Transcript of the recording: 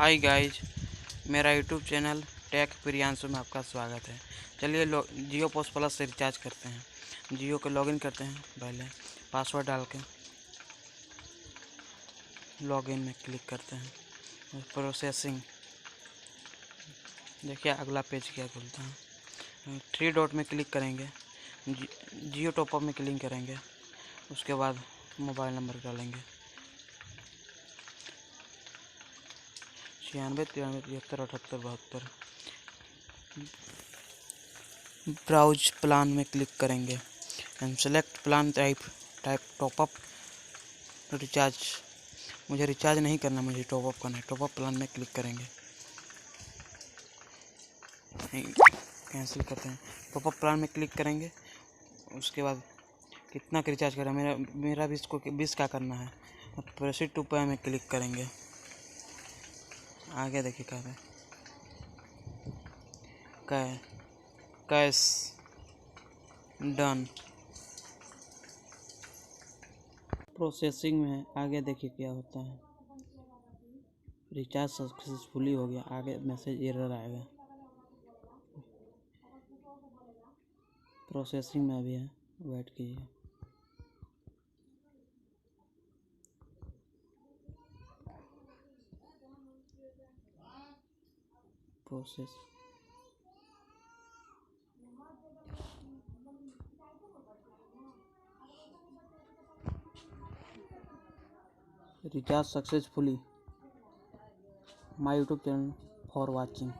Hi guys, मेरा YouTube channel take Priyanshu में आपका स्वागत है। चलिए जियो पोस्ट प्लस से रिचार्ज करते हैं। जियो को लॉगिन करते हैं। पहले पासवर्ड डाल के लॉगिन में क्लिक करते हैं। प्रोसेसिंग देखिए अगला पेज क्या खुलता है। थ्री डॉट में क्लिक करेंगे, जियो टॉपअप में क्लिक करेंगे। उसके बाद मोबाइल नंबर डालेंगे 96 93 73 78 72। ब्राउज प्लान में क्लिक करेंगे and select plan type top up recharge. मुझे रिचार्ज नहीं करना, मुझे टॉपअप करना है। टॉपअप प्लान में क्लिक करेंगे, कैंसिल करते हैं। टॉपअप प्लान में क्लिक करेंगे। उसके बाद कितना का रिचार्ज करें, मेरा 20 का करना है। प्रोसीड टू पे में क्लिक करेंगे। आगे देखिए क्या है, कैश डन प्रोसेसिंग में है। आगे देखिए क्या होता है। रिचार्ज सक्सेसफुली हो गया, आगे मैसेज एरर आएगा। प्रोसेसिंग में अभी है, वेट कीजिए। Process recharge successfully. My YouTube channel for watching.